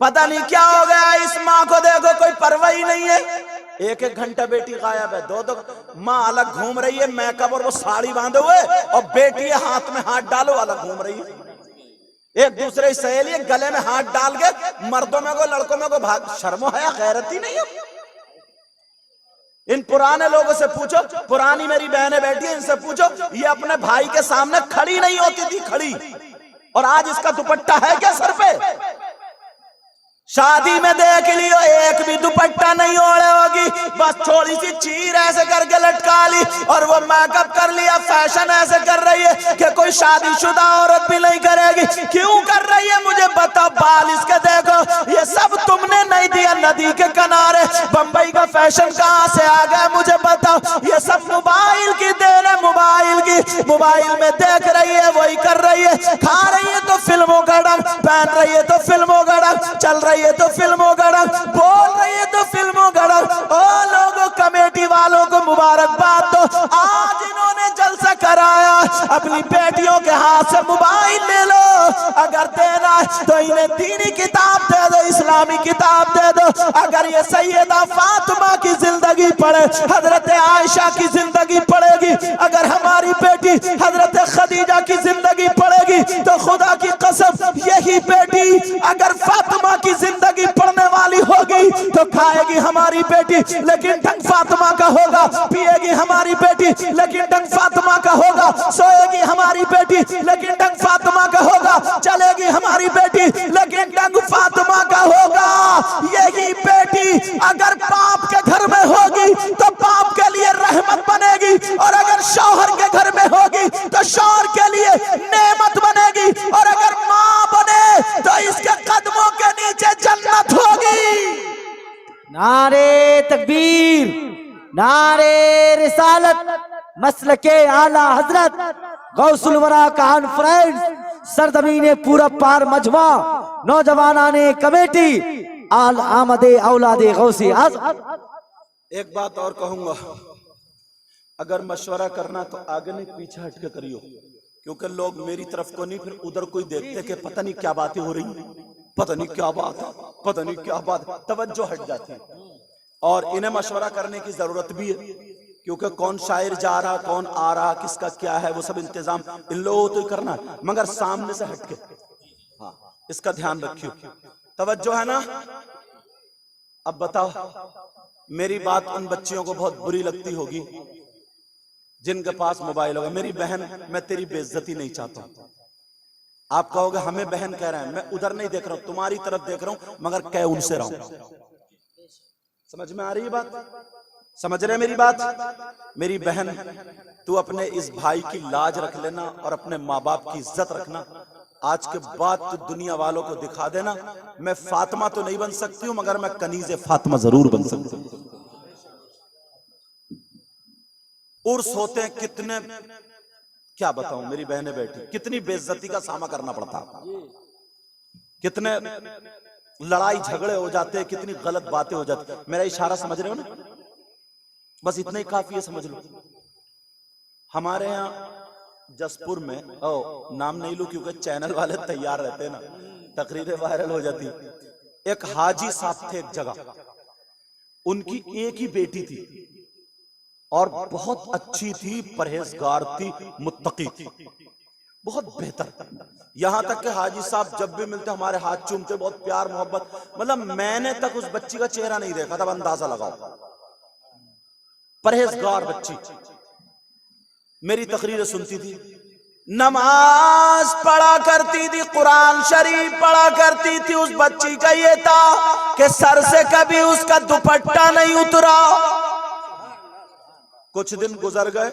पता नहीं क्या हो गया इस माँ को, देखो कोई परवाह ही नहीं है। एक एक घंटा बेटी गायब है, दो दो माँ अलग घूम रही है, मेकअप और वो साड़ी बांधे हुए, और बेटी हाथ में हाथ डालो अलग घूम रही है। एक दूसरे सहेली गले में हाथ डाल के मर्दों में को लड़कों में को भाग, शर्मो है गैरत ही नहीं है। इन पुराने लोगों से पूछो, पुरानी मेरी बहनें बैठी है, इनसे पूछो, ये अपने भाई के सामने खड़ी नहीं होती थी, खड़ी, और आज इसका दुपट्टा है क्या सर पे? शादी में देख लियो एक भी दुपट्टा नहीं ओढ़े होगी, बस थोड़ी सी चीर ऐसे करके लटका ली, और वो मेकअप कर लिया, फैशन ऐसे कर रही है कि कोई शादीशुदा औरत भी नहीं करेगी। क्यों कर रही है मुझे बताओ? बाल इसके देखो, ये सब तुमने नहीं दिया। नदी के किनारे बंबई का फैशन कहां से आ गया मुझे बताओ? ये सब मोबाइल की देन है, मोबाइल की। मोबाइल में देख रही है वही कर रही है, खा रही है तो फिल्मों का रंग, पहन रही है तो फिल्मों का रंग, चल रही है तो फिल्मों का रंग, बोल रही है तो फिल्मों का रंग। ओ लोगों, कमेटी वालों को मुबारकबाद दो, आज इन्होंने जलसा कराया। अपनी बेटियों के हाथ से मोबाइल ले लो, अगर देना है तो इन्हें दीनी किताब दे दो, इस्लामी किताब दे दो। अगर ये सैयदा फातिमा की जिंदगी पढ़े, हजरत आयशा की जिंदगी पढ़ेगी, अगर हमारी बेटी हजरत खदीजा की जिंदगी पढ़ेगी, तो खुदा की कसम यही बेटी अगर फातिमा की जिंदगी पढ़ने वाली होगी तो खाएगी हमारी बेटी लेकिन ढंग फातिमा का होगा, पिएगी हमारी बेटी लेकिन ढंग फातिमा का होगा, सोएगी हमारी बेटी लेकिन ढंग फातिमा का होगा, चलेगी हमारी बेटी लेकिन ढंग फातिमा का होगा। यही बेटी अगर बाप के घर में होगी तो बाप के लिए रहमत बनेगी, और अगर शौहर के घर में होगी तो शौहर के लिए नेमत बनेगी, और अगर माँ बने तो इसके कदमों के नीचे जन्नत होगी। नारे तकबीर, नारे रिसालत, मसलके आला हजरत गौसुल वरा कॉन्फ्रेंस सरजमीने पूरब पार मजमा नौजवानाने कमेटी आल आमदे औलादे गौसी। एक बात और कहूंगा, अगर मशवरा करना तो आगे नहीं पीछे हट के करियो, क्योंकि लोग मेरी तरफ को नहीं, फिर उधर कोई देखते कि पता नहीं क्या बातें हो रही, पता नहीं क्या बात है, पता नहीं क्या बात, तवज्जो हट जाती है। और इन्हें मशवरा करने की जरूरत भी है, क्योंकि कौन शायर जा रहा, कौन आ रहा, किसका क्या है, वो सब इंतजाम इन लोगों को तो करना है, मगर सामने से हटके। हाँ, इसका ध्यान रखियो, तवज्जो है ना। अब बताओ, मेरी बात उन बच्चियों को बहुत बुरी लगती होगी जिनके पास मोबाइल होगा। मेरी बहन, मैं तेरी बेइज्जती नहीं चाहता हूं। आप कहोगे हमें बहन कह रहे हैं, मैं उधर नहीं देख रहा हूं, तुम्हारी तरफ देख रहा हूं, मगर कह उनसे रहा हूं। समझ में आ रही है बात? समझ रहे मेरी बात? मेरी बहन, तू अपने इस भाई की लाज रख लेना और अपने माँ बाप की इज्जत रखना। आज के बाद तू दुनिया वालों को दिखा देना, मैं फातिमा तो नहीं बन सकती हूं, मगर मैं कनीज़े फातिमा जरूर बन सकती हूं। उर्स होते हैं कितने, क्या बताऊं, मेरी बहनें बैठी, कितनी बेइज्जती का सामना करना पड़ता, कितने लड़ाई झगड़े हो जाते हैं, कितनी गलत बातें हो जाती। मेरा इशारा समझ रहे हो ना? बस इतना ही काफी है, समझ लो। हमारे यहाँ जसपुर में, नाम नहीं लूं क्योंकि चैनल वाले तैयार रहते हैं ना, तकरीरें वायरल हो जाती। एक हाजी साहब थे एक जगह, उनकी एक ही बेटी थी और बहुत अच्छी थी, परहेजगार थी, मुत्तकी थी, बहुत बेहतर। यहां तक कि हाजी साहब जब भी मिलते हमारे हाथ चूमते, बहुत प्यार मोहब्बत। मतलब मैंने तक उस बच्ची का चेहरा नहीं देखा था, अंदाजा लगाओ, परहेजगार बच्ची। मेरी तकरीरें सुनती थी, नमाज पढ़ा करती थी, कुरान शरीफ पढ़ा करती थी। उस बच्ची का ये था कि सर से कभी उसका दुपट्टा नहीं उतरा। कुछ दिन गुजर गए,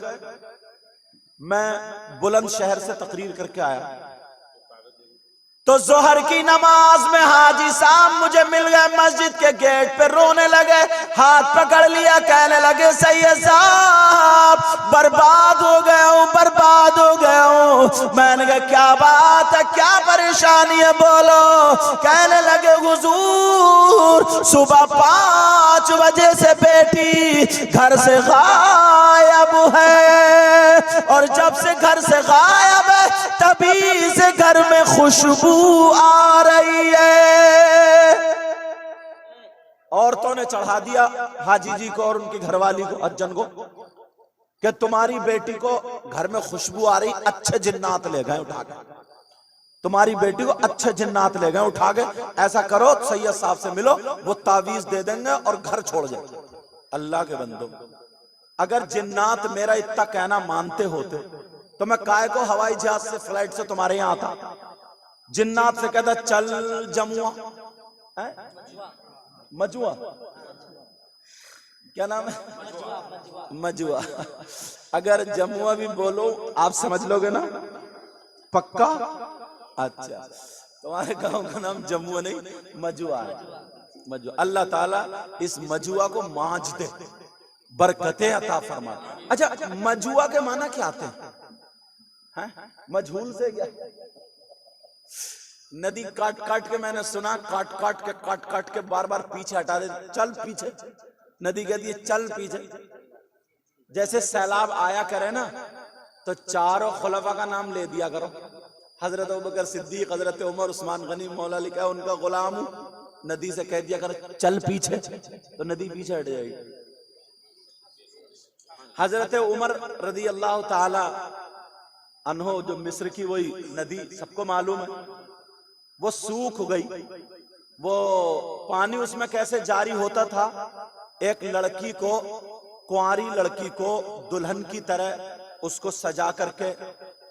मैं बुलंदशहर से तकरीर करके आया, तो जोहर की नमाज में हाजी साहब मुझे मिल गए, मस्जिद के गेट पे रोने लगे, हाथ पकड़ लिया, कहने लगे सैयद साहब बर्बाद हो गया हूं, बर्बाद हो गया हूं। मैंने कहा क्या बात है, क्या परेशानी है, बोलो। कहने लगे हुजूर सुबह 5 बजे से बेटी घर से गायब है, और जब से घर से गायब है तभी से घर में खुशबू आ रही है। औरतों ने चढ़ा दिया हाजी जी को और उनकी घरवाली को, अज्जन को, कि तुम्हारी बेटी को घर में खुशबू आ रही, अच्छे जिन्नात ले गए उठा के, तुम्हारी बेटी को अच्छे जिन्नात ले गए उठा के, ऐसा करो सैयद साहब से मिलो, वो तावीज दे देंगे और घर छोड़ जाए। अल्लाह के बंदो, अगर जिन्नात मेरा इतना कहना मानते होते तो मैं काय को हवाई जहाज से फ्लाइट से तुम्हारे यहाँ आता? जिन्नात से कहता चल जमुआ, मजुआ, क्या नाम है, मजुआ। अगर जमुआ भी बोलो आप समझ लोगे ना पक्का? अच्छा, तुम्हारे गांव का नाम जमुआ नहीं मजुआ है, मजुआ। अल्लाह ताला इस मजुआ को मांझ दे, बरकतें अता फरमा। अच्छा, मजुआ के माना क्या आते हैं? मजहूल से क्या? नदी काट काट के, मैंने सुना काट काट के बार बार पीछे हटा दे, चल पीछे। नदी कहती है चल पीछे। जैसे सैलाब आया करे ना तो चारों खुलफा का नाम ले दिया करो, हजरत अबू बकर सिद्दीक, हजरत उमर, उस्मान गनी, मौला अली का उनका गुलाम हूं। नदी से कह दिया करो चल पीछे, तो नदी पीछे हट जाएगी। हजरत उमर रदी अल्लाह ताला अन्हो, जो मिस्र की वही नदी सबको मालूम है, वो सूख गई। वो पानी उसमें कैसे जारी होता था? एक लड़की को, कुंवारी लड़की को दुल्हन की तरह उसको सजा करके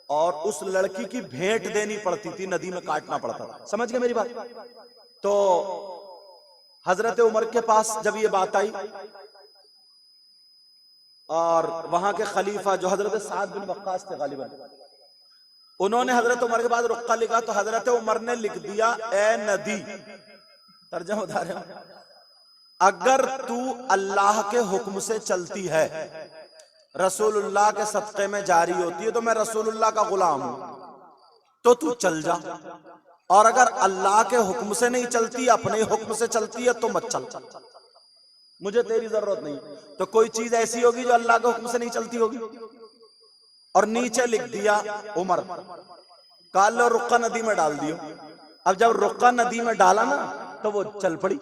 और उस लड़की की भेंट देनी पड़ती थी, नदी में काटना पड़ता था। समझ गए मेरी बात? तो हजरत उमर के पास जब ये बात आई और वहां के खलीफा जो हजरत साद बिन वक्कास थे गालिबन, उन्होंने हजरत उमर के बाद रुक्का लिखा, तो हजरत उमर ने लिख दिया ए नदी, तर्जुमा बता रहे हो, अगर तू अल्लाह के हुक्म से चलती है, रसूलुल्लाह के सदक़े में जारी होती है, तो मैं रसूलुल्लाह का गुलाम हूं, तो तू चल जा। और अगर अल्लाह के हुक्म से नहीं चलती, अपने हुक्म से चलती है, तो मत चल, मुझे तेरी जरूरत नहीं। तो कोई चीज ऐसी होगी जो अल्लाह के हुक्म से नहीं चलती होगी। और नीचे लिख दिया उमर, काल लो रुक्का नदी में डाल दियो। अब जब रुक्का नदी में डाला ना तो वो चल पड़ी,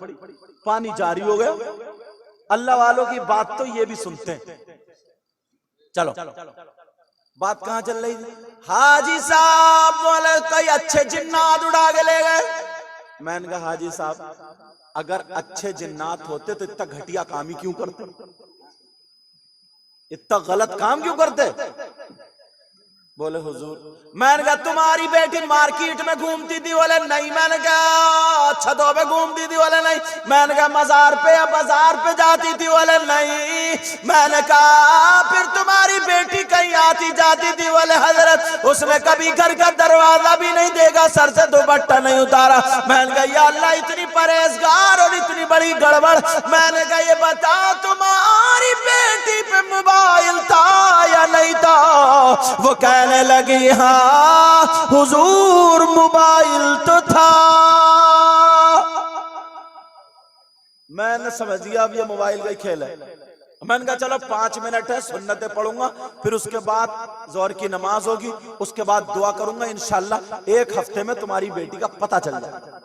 पानी जारी हो गया। अल्लाह वालों की बात तो ये भी सुनते हैं। चलो बात कहां चल रही थी? हाजी साहब बोले कई अच्छे जिन्नात उड़ा के ले गए। मैंने कहा हाजी साहब, अगर अच्छे जिन्नात होते तो इतना घटिया काम ही क्यों करते, इतना गलत काम क्यों करते? बोले हुजूर, मैंने कहा तुम्हारी बेटी मार्केट में घूमती थी? बोले नहीं। मैंने कहा छतों पे घूमती थी? बोले नहीं। मैंने कहा मजार पे या बाजार पे जाती थी? बोले नहीं। मैंने कहा फिर तुम्हारी बेटी कहीं आती जाती थी? बोले हजरत उसने कभी घर का दरवाजा भी नहीं देगा, सर से दुपट्टा नहीं उतारा। मैंने कहा या अल्लाह, इतनी परहेजगार और इतनी बड़ी गड़बड़। मैंने कहा ये बता तुम्हारी बेटी पे मोबाइल था या नहीं था? वो कहने लगी हाँ हुजूर मोबाइल तो था। मैंने समझ गया अब ये मोबाइल का खेल है। मैंने कहा चलो 5 मिनट है, सुन्नतें पढ़ूंगा, फिर उसके बाद जोहर की नमाज होगी, उसके बाद दुआ करूंगा, इंशाल्लाह 1 हफ्ते में तुम्हारी बेटी का पता चल जाएगा।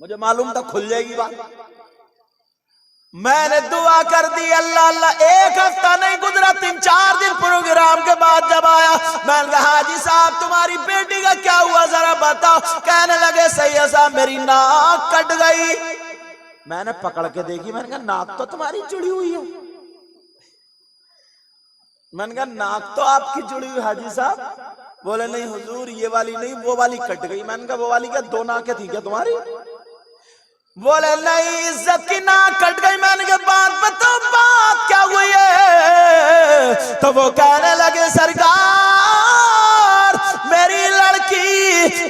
मुझे मालूम था खुल जाएगी बात। मैंने दुआ कर दी, अल्लाह अल्लाह, 1 हफ्ता नहीं गुजरा, 3-4 दिन प्रोग्राम के बाद जब आया, मैंने कहा हाजी साहब तुम्हारी बेटी का क्या हुआ जरा बताओ। कहने लगे सैयद साहब मेरी नाक कट गई। मैंने पकड़ के देखी, मैंने कहा नाक तो तुम्हारी जुड़ी हुई है। मैंने कहा नाक तो आपकी जुड़ी हुई हाजी साहब। बोले नहीं हुजूर ये वाली नहीं, वो वाली कट गई। मैंने कहा वो वाली क्या 2 नाकें थी क्या तुम्हारी? बोले नहीं इज्जत की नाक कट गई। मैंने कहा बात बताओ बात क्या हुई है? तो वो कहने लगे सरकार मेरी लड़की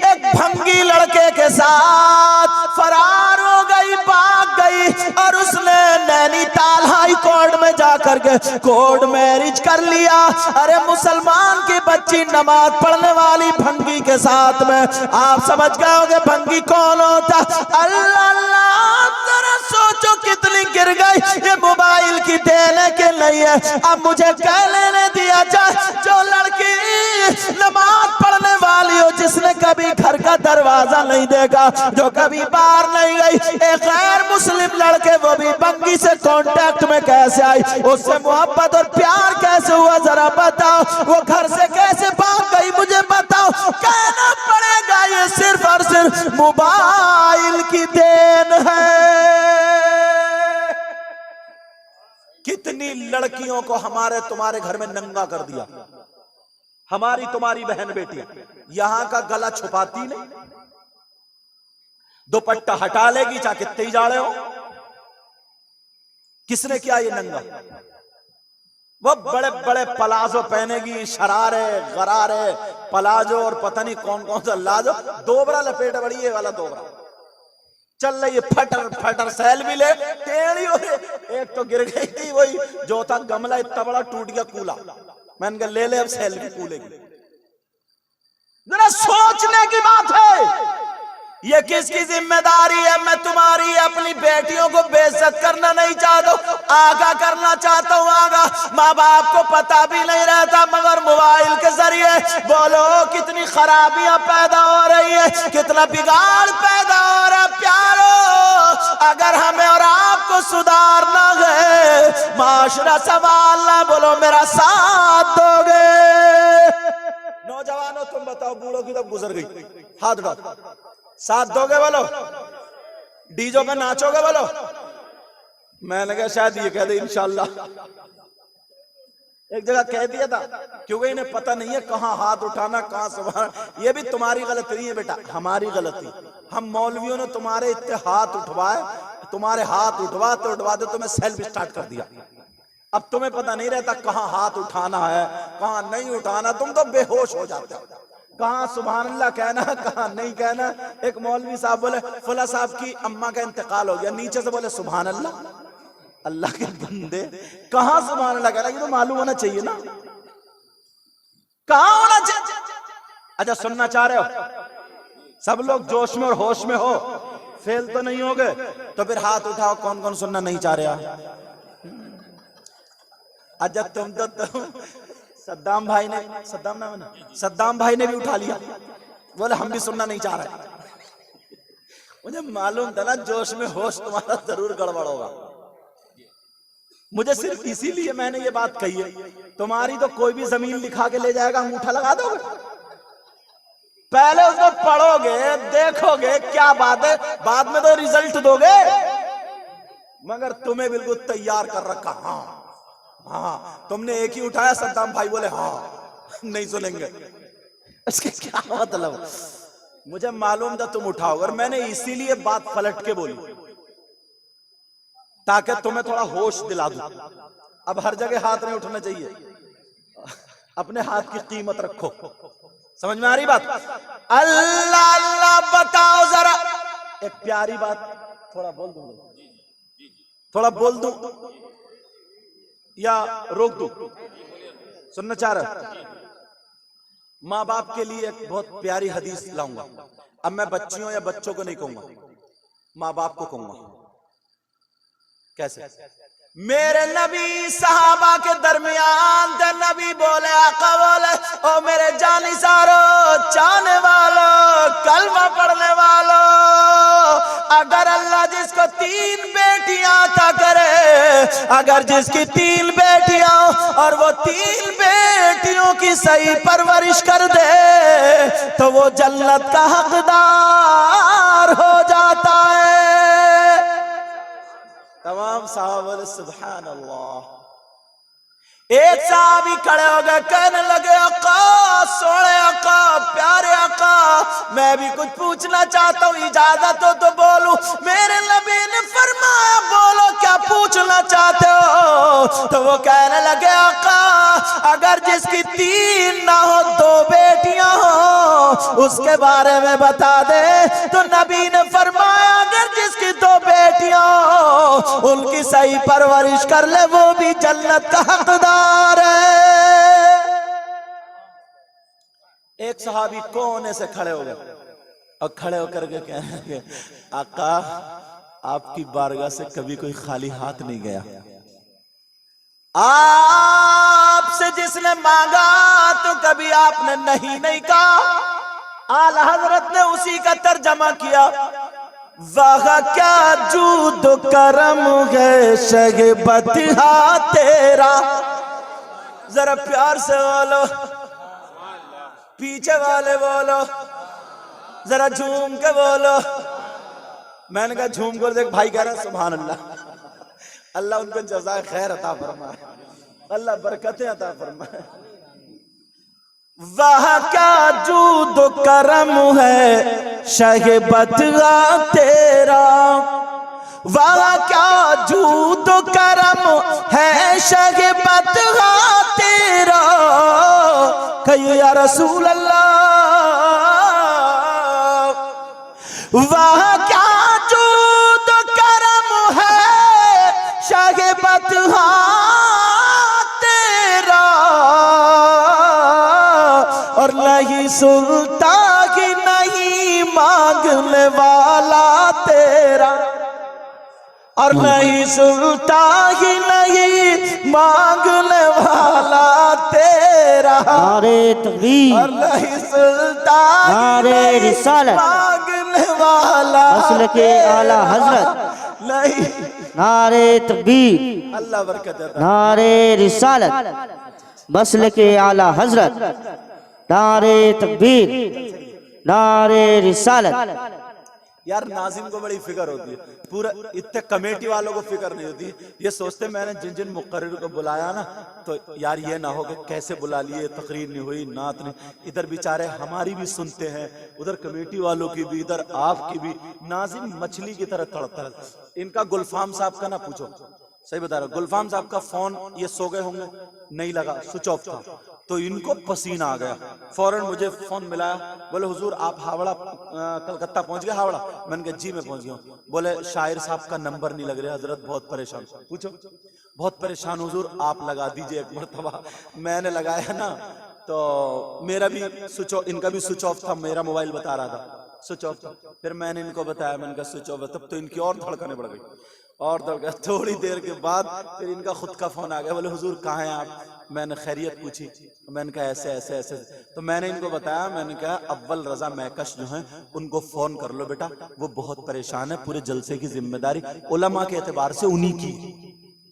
एक भंगी लड़के के साथ फरार हो गई, भाग गई, और उसने नैनीताल हाई कोर्ट में जाकर के कोर्ट मैरिज कर लिया। अरे मुसलमान की बच्ची नमाज पढ़ने वाली भंगी के साथ में, आप समझ गए होंगे भंगी कौन होता? अल्लाह अल्लाह, जरा सोचो कितनी गिर गई। ये मोबाइल की देने के नहीं है, अब मुझे कह लेने दिया जाए जो लड़की नमाज पढ़ने वाली हो जिसने कभी घर का दरवाजा नहीं देखा, जो कभी बाहर नहीं गई, एक गैर मुस्लिम लड़के वो भी बंगी से कांटेक्ट में कैसे आई, उससे मोहब्बत और प्यार कैसे हुआ जरा बताओ, वो घर से कैसे भाग गई मुझे बताओ। कहना पड़ेगा ये सिर्फ और सिर्फ मोबाइल की देन है। कितनी लड़कियों को हमारे तुम्हारे घर में नंगा कर दिया, हमारी तुम्हारी बहन बेटियां यहां का गला छुपाती नहीं, दुपट्टा हटा लेगी चाहे कितने ही जाड़े हो। किसने किया ये नंगा? वो बड़े बड़े पलाजो पहनेगी, शरारे गरारे पलाजो और पता नहीं कौन कौन सा लाजो, दोबरा लपेट बड़ी ये वाला दोबरा चल रही है, फटर फटर सैल भी ले टेढ़ी हो रही। एक तो गिर गई थी, वही जो था गमला इतना बड़ा टूट गया कूला, मैंने कहा ले ले अब सैल भी कूले की। जरा सोचने की बात है, ये किसकी जिम्मेदारी है? मैं तुम्हारी अपनी बेटियों को बेइज्जत करना नहीं चाहता हूं, आगा करना चाहता हूं आगा। माँ बाप को पता भी नहीं रहता, मगर मोबाइल के जरिए बोलो कितनी खराबियां पैदा हो रही है, कितना बिगाड़ पैदा हो रहा है। प्यारो, अगर हमें और आपको सुधारना है, माशरा संभालना, बोलो मेरा साथ दोगे? नौजवानों तुम बताओ, बूढ़ों की तब गुजर गई, हाथ उठाओ, साथ दोगे बोलो? डीजो पे नाचोगे बोलो? मैंने कहा शायद ये कह दे इंशाल्लाह। एक जगह कह दिया था, क्योंकि इन्हें पता नहीं है कहां हाथ उठाना कहां सुभान। ये भी तुम्हारी गलती नहीं है बेटा, हमारी गलती। हम मौलवियों ने तुम्हारे इतने हाथ उठवाए, तुम्हारे हाथ उठवाते उठवाते तुम्हें सेल्फ स्टार्ट कर दिया। अब तुम्हें पता नहीं रहता कहां हाथ उठाना है कहां नहीं उठाना, तुम तो बेहोश हो जाते हो, कहां सुभान अल्लाह कहना कहां नहीं कहना। एक मौलवी साहब बोले फला साहब की अम्मा का इंतकाल हो गया, नीचे से बोले सुभान अल्लाह, अल्लाह के बंदे कहां सुभान अल्लाह कहना, ये तो मालूम होना चाहिए ना, कहां होना चाहिए। अच्छा सुनना चाह रहे हो? सब लोग जोश में और होश में हो, फेल तो नहीं हो गए? तो फिर हाथ उठाओ, कौन कौन सुनना नहीं चाह रहा? अच्छा तुम तो सद्दाम भाई ने, सद्दाम नाम है ना, सद्दाम भाई ने भी उठा लिया, बोले हम भी सुनना नहीं चाह रहे। मुझे मालूम था ना जोश में होश तुम्हारा जरूर गड़बड़ होगा। मुझे सिर्फ इसीलिए मैंने ये बात कही है, तुम्हारी तो कोई भी जमीन लिखा के ले जाएगा, अंगूठा लगा दोगे? पहले उसको पढ़ोगे, देखोगे क्या बात है, बाद में तो रिजल्ट दोगे। मगर तुम्हें बिल्कुल तैयार कर रखा, हाँ हाँ, तुमने एक ही उठाया, सद्दाम भाई बोले हाँ नहीं सुनेंगे, इसके क्या मतलब? मुझे मालूम था तुम उठाओगे, और मैंने इसीलिए बात पलट के बोली ताकि तुम्हें थोड़ा होश दिला दूं। अब हर जगह हाथ नहीं उठना चाहिए, अपने हाथ की कीमत रखो। समझ में आ रही बात? अल्लाह अल्लाह बताओ जरा, एक प्यारी बात, थोड़ा बोल दूं, थोड़ा बोल दूं या रोक दूं? सुनना चाह रहे? माँ बाप के लिए एक बहुत प्यारी हदीस लाऊंगा। अब मैं बच्चियों या बच्चों को नहीं कहूंगा, माँ बाप को कहूंगा। कैसे? मेरे नबी सहाबा के दरमियान थे, नबी बोले, आका बोले, ओ मेरे जानी सारो चाहने वालों, कलमा पढ़ने वालों, अगर अल्लाह जिसको 3 बेटियां अता करे, अगर जिसकी 3 बेटियां और वो 3 बेटियों की सही परवरिश कर दे, तो वो जन्नत का हकदार हो जाता है। तमाम साहब सुभान अल्लाह। एक साहबी खड़े हो गए, कहने लगे, आका सोने आका प्यारे आका, मैं भी कुछ पूछना चाहता हूँ, इजाजत हो तो बोलूं। मेरे नबी ने फरमाया, बोलो क्या पूछना चाहते हो? तो वो कहने लगे, आका अगर जिसकी 3 ना हो 2 बेटियां हो, उसके बारे में बता दे। तो नबी ने फरमाया, अगर जिसकी 2 बेटियां हो, उनकी सही परवरिश कर ले, वो भी जन्नत का हकदार है। एक सहाबी कोने से खड़े हो गए और खड़े होकर के कहेंगे, आका आपकी बारगाह से कभी कोई खाली हाथ नहीं गया, आपसे जिसने मांगा तो कभी आपने नहीं नहीं कहा। आला हजरत ने उसी का तर्जमा किया, वाह क्या जूद करम है शगबत हा तेरा। जरा प्यार से बोलो, पीछे वाले बोलो, जरा झूम के बोलो। मैंने कहा झूम कर देख, भाई कह रहा सुभान अल्लाह। अल्लाह उनको जज़ाए खैर अता फरमाए, अल्लाह बरकतें अता फरमाए। वाह क्या जूद करम है शगबत तेरा, वाह क्या जूद करम है शगबत तेरा। कहिए या रसूल अल्लाह, वाह क्या जूद करम है शगबत तेरा, और नहीं सुनता कि नहीं मांगने वाला तेरा, और नहीं सुनता कि नहीं मांगने वाला तेरा। नारे तकबीर, और नहीं सुनता नारे रिसालत, मांगने वाला मसलके आला हजरत, नहीं। नारे तकबीर, अल्लाह बरकत देता। नारे रिसालत, मसलके आला हजरत, नारे तकबीर, नारे रिसालत। यार नाज़िम को बड़ी फिक्र होती है, पूरा इतने कमेटी वालों को फिक्र नहीं होती। ये सोचते मैंने जिन जिन मुकर्रिर को बुलाया ना, तो यार ये ना हो कि कैसे बुला लिए, तकरीर नहीं हुई, नात नहीं। इधर बेचारे हमारी भी सुनते हैं, उधर कमेटी वालों की भी, इधर आपकी भी। नाज़िम मछली की तरह तड़पता है। इनका गुलफाम साहब का ना पूछो, सही बता रहा। गुलफाम साहब का फोन, ये सो गए होंगे, नहीं लगा, स्विच ऑफ था, तो इनको पसीना आ गया। फौरन मुझे फोन मिलाया, बोले हुजूर आप हावड़ा कलकत्ता पहुंच गए हावड़ा। मैंने कहा जी मैं पहुंच गया। बोले शायर साहब का नंबर नहीं लग रहा हजरत, बहुत परेशान। पूछो, बहुत परेशान हुजूर, आप लगा दीजिए एक मरतबा। मैंने लगाया ना, तो मेरा भी स्विच ऑफ, इनका भी स्विच ऑफ था, मेरा मोबाइल बता रहा था स्विच ऑफ था। फिर मैंने इनको बताया, मैंने कहा स्विच ऑफ है। तब तो इनकी और धड़कने बढ़ गई, और दौड़। थोड़ी देर के बाद फिर इनका खुद का फोन आ गया, बोले हुजूर कहाँ हैं आप। मैंने खैरियत पूछी, मैंने कहा ऐसे ऐसे ऐसे। तो मैंने इनको बताया, मैंने कहा अव्वल रजा मैकश जो हैं उनको फोन कर लो बेटा, वो बहुत परेशान है, पूरे जलसे की जिम्मेदारी उलमा के एतबार से उन्हीं की।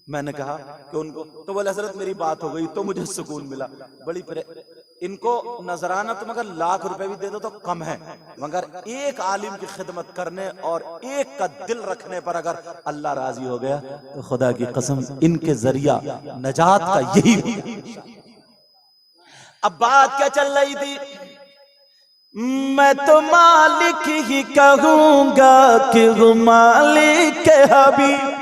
मैंने कहा कि उनको, तो बोले हजरत मेरी बात हो गई, तो मुझे सुकून मिला। बड़ी इनको नजराना तो मगर लाख रुपए भी दे दो तो कम है, मगर एक आलिम की खिदमत करने और एक का दिल रखने पर अगर अल्लाह राजी हो गया तो खुदा की कसम इनके जरिया नजात का यही होगा। अब बात क्या चल रही थी, मैं तो मालिक ही कहूंगा कि वो मालिक के हबीब।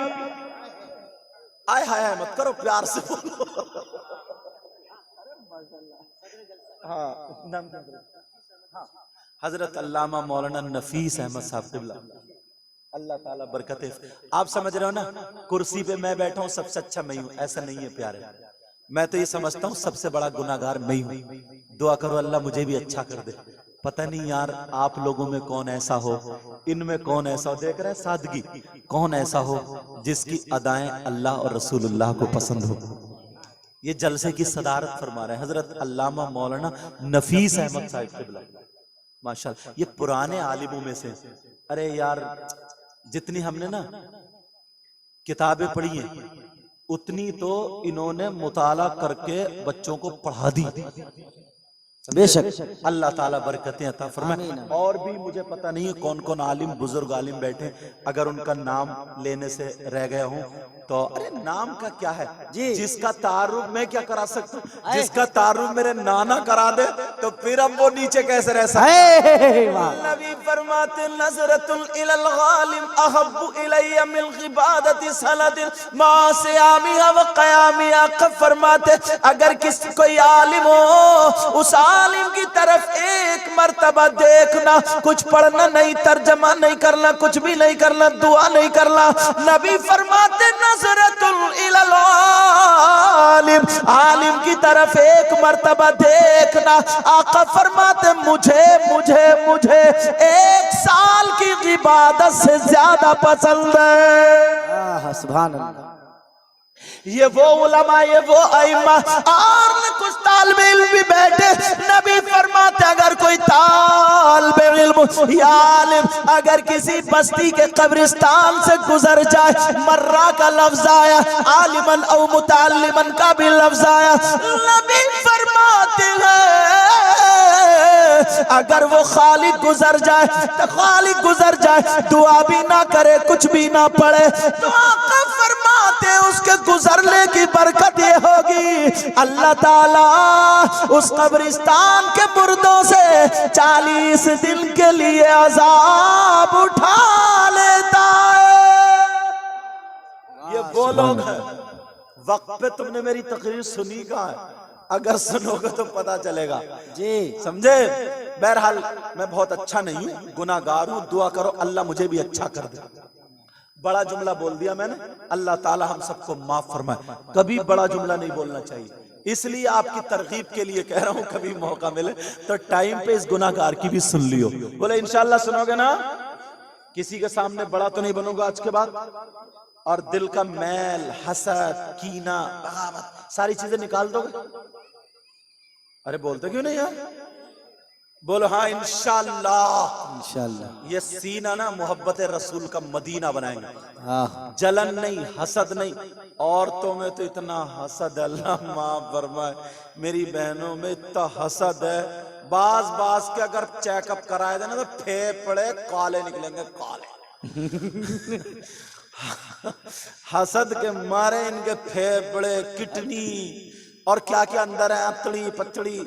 आय हाय हाय मत करो, प्यार से बोलो। हाँ, हजरत अल्लामा मौलाना नफीस अहमद साहब क़िबला, अल्लाह ताला बरकते। आप समझ रहे हो ना, कुर्सी पे मैं बैठा हूँ, सबसे अच्छा मैं हूँ, ऐसा नहीं है प्यारे। मैं तो ये समझता हूँ सबसे बड़ा गुनाहगार मैं हूँ। दुआ करो अल्लाह मुझे भी अच्छा कर दे। पता नहीं यार आप लोगों में कौन ऐसा हो, इनमें कौन ऐसा हो, देख रहे हैं सादगी, कौन ऐसा हो जिसकी अदाएं अल्लाह और रसूलुल्लाह को पसंद हो। ये जलसे की सदारत फरमा रहे हैं हजरत अल्लामा मौलाना नफीस अहमद साहब क़िबला, माशाल्लाह। ये पुराने आलिमों में से, अरे यार जितनी हमने ना किताबें पढ़ी हैं उतनी तो इन्होंने मुताला करके बच्चों को पढ़ा दी। बेशक अल्लाह ताला बरकतें अता फरमाए। और भी मुझे पता नहीं है कौन कौन आलिम बुजुर्ग आलिम बैठे, अगर उनका नाम लेने से रह गया हूं तो अरे नाम का क्या है जी, जिसका तारुफ मैं क्या करा सकता हूँ, जिसका तारुफ मेरे नाना करा दे तो फिर अब वो नीचे कैसे रह सकते। नबी फरमाते नज़रतुल इलल गालिम अहब्बु इलैया मिन इबादति सलातिन मा सियामिहा व क़यामिहा। फरमाते अगर किसी कोई आलिम हो उस आलिम की तरफ एक मर्तबा देखना, कुछ पढ़ना नहीं, तर्जमा नहीं करना, कुछ भी नहीं करना, दुआ नहीं करना। नबी फरमाते नज़रतुल इलल आलिम, आलिम की तरफ एक मर्तबा देखना। आका फरमाते मुझे मुझे मुझे 1 साल की इबादत से ज्यादा पसंद है। सुभान अल्लाह। ये वो उलमा, ये वो अइम्मा और कुछ तालिबे इल्म भी बैठे। नबी फरमाते अगर कोई तालिबे इल्म या आलिम अगर किसी बस्ती के कब्रिस्तान से गुजर जाए, मर्रा का लफ्ज आया, आलिमन और मुताल्लिमन का भी लफ्ज आया। नबी फरमाते हैं अगर वो खाली गुजर जाए तो खाली गुजर जाए, दुआ भी ना करे, कुछ भी ना पढ़े, तो आका फरमाते उसके गुजरने की बरकत ये होगी अल्लाह ताला उस कब्रिस्तान के मुर्दों से 40 दिन के लिए अजाब उठा लेता है। ये वो लोग हैं। वक्त पे तुमने मेरी तकरीर सुनी कहाँ है? अगर सुनोगे तो पता चलेगा जी, समझे। बहरहाल मैं बहुत अच्छा नहीं हूँ, गुनाहगार हूँ, दुआ करो अल्लाह मुझे भी अच्छा कर दे। बड़ा जुमला बोल दिया मैंने, अल्लाह ताला हम सबको माफ फरमाए। कभी बड़ा जुमला नहीं बोलना चाहिए, इसलिए आपकी तरगीब के लिए कह रहा हूँ, कभी मौका मिले तो टाइम पे इस गुनाहगार की भी सुन लियो। बोले इंशाल्लाह सुनोगे ना? किसी के सामने बड़ा तो नहीं बनूंगा आज के बाद, और दिल का मैल, हसद, कीना, बगावत सारी चीजें निकाल दोगे। अरे बोलते क्यों नहीं यार? बोलो हाँ इंशाल्लाह। इंशाल्लाह ये सीना ना मोहब्बत रसूल का मदीना बनाएंगे। जलन नहीं, हसद नहीं। औरतों में तो इतना हसद, अल्लाह माफ फरमाए, मेरी बहनों में इतना हसद है, बाज के अगर चेकअप कराए जाए ना तो फेफड़े काले निकलेंगे, काले। हसद के मारे इनके फेफड़े, किडनी और क्या क्या अंदर है, अतड़ी पतड़ी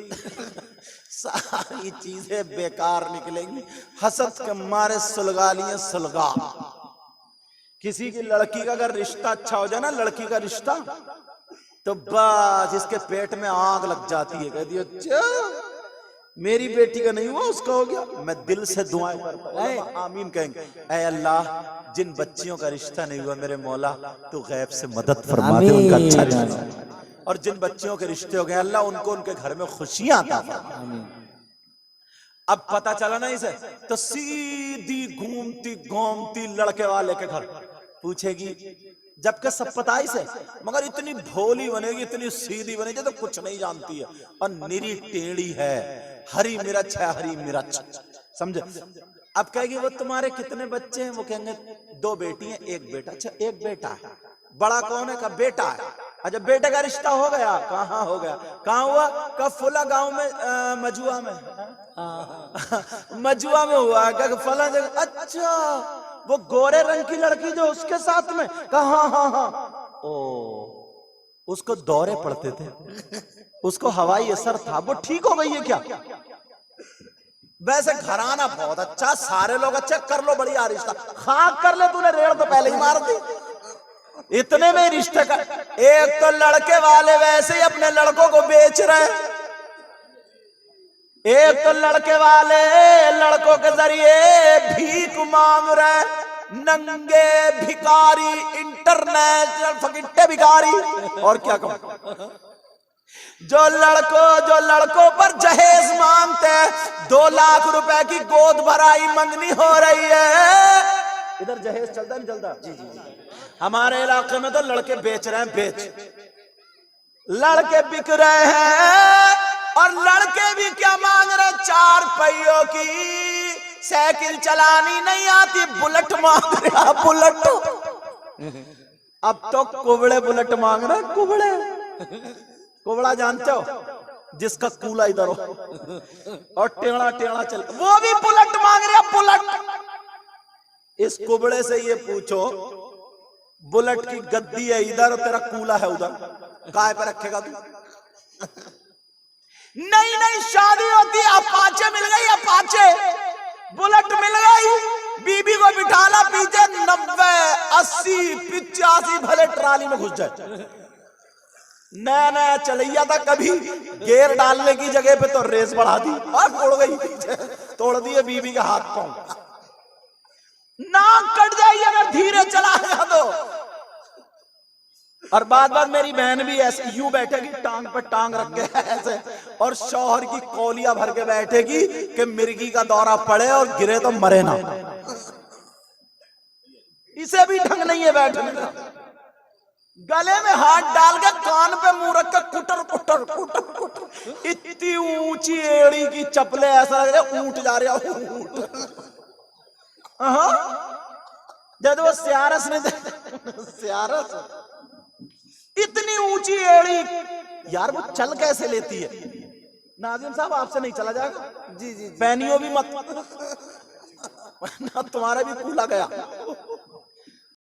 सारी चीजें बेकार निकलेंगी। हसद के मारे सुलगा लिए सुलगा। किसी की लड़की का अगर रिश्ता अच्छा हो जाए ना, लड़की का रिश्ता, तो बस इसके पेट में आग लग जाती है। कहती है अच्छा मेरी बेटी का नहीं हुआ, उसका हो गया। मैं दिल से दुआएं करता हूं, आमीन कहेंगे। ऐ अल्लाह जिन बच्चियों का रिश्ता नहीं हुआ मेरे मौला तू गैब से मदद फरमा दे, उनका अच्छा रिश्ता। और जिन बच्चियों के रिश्ते हो गए अल्लाह उनको उनके घर में खुशियां अता फरमा। अब पता चला ना इसे, तो सीधी घूमती घूमती लड़के वाले के घर पूछेगी, जबकि सब पता ही से, मगर इतनी भोली बनेगी, इतनी सीधी बनेगी तो कुछ नहीं जानती है, और निरी टेढ़ी है, हरी मिर्च है, हरी मिर्च, समझे। अब कहेगी वो तुम्हारे कितने बच्चे हैं? वो कहेंगे 2 बेटी हैं, 1 बेटा। अच्छा 1 बेटा है, बड़ा कौन है? का बेटा है। अच्छा बेटे का रिश्ता हो गया? कहाँ हो गया? कहाँ हुआ? का फुला गांव में, मजुआ में, मजुआ में हुआ क्या? फला जगह। अच्छा वो गोरे रंग की लड़की जो उसके साथ में? कहा हाँ हाँ। ओ उसको दौरे पड़ते थे, उसको हवाई असर था, वो ठीक हो गई है क्या? वैसे घराना बहुत अच्छा, सारे लोग अच्छे, कर लो बढ़िया रिश्ता। खाक कर ले, तूने रेड़ तो पहले ही मार दी। इतने में रिश्ते का एक तो लड़के वाले वैसे ही अपने लड़कों को बेच रहे, एक तो लड़के वाले लड़कों के जरिए भीख मांग रहे, नंगे भिखारी, इंटरनेशनल फकीटे भिखारी। और क्या कहूं, जो लड़कों पर जहेज मांगते हैं, 2 लाख रुपए की गोद भराई मंगनी हो रही है। इधर जहेज चलता नहीं चलता? जी जी जी। हमारे इलाके में तो लड़के बेच रहे हैं, लड़के बिक रहे हैं। और लड़के भी क्या मांग रहे? 4 पहियों की साइकिल चलानी नहीं आती, बुलेट मांग रहा, बुलेट। अब तो कुबड़े बुलेट मांग रहे, कुबड़े। कुबड़ा जानते हो? जिसका कूला इधर हो और टेढ़ा टेढ़ा चल, वो भी बुलेट मांग रहा, बुलेट। इस कुबड़े से ये पूछो, बुलेट की गद्दी है इधर और तेरा कूला है उधर, काय पे रखेगा तू? नहीं शादी होती, अपाचे मिल गई, अपाचे बुलेट मिल गई, बीबी को बिठाना पीछे, 90, 80, 85 भले ट्राली में घुस जाए। नया चलैया था, कभी गेयर डालने की जगह पे तो रेस बढ़ा दी और उड़ गई पीछे, तोड़ दिए बीबी के हाथ पांव। नाक कट जाएगी अगर धीरे चलाएगा तो। और बाद मेरी बहन भी ऐसे यूं बैठेगी, टांग पर टांग रख के ऐसे, और शौहर की कौलिया भर के बैठेगी कि मिर्गी का दौरा पड़े और गिरे तो मरे ना। इसे भी ढंग नहीं है बैठने का। गले में हाथ डाल के कान पे मुंह रख के कुटर कुटर कुटर कुटर, इतनी ऊंची एड़ी की चपले, ऐसा लग रहा है ऊंट जा रहा ऊंट। जब वो सियारस ने सियारस इतनी ऊंची एड़ी, यार वो चल कैसे लेती है? नाजिम साहब आपसे नहीं चला जाएगा। जी जी जी। पैनियो भी मत, तुम्हारा भी कूला गया।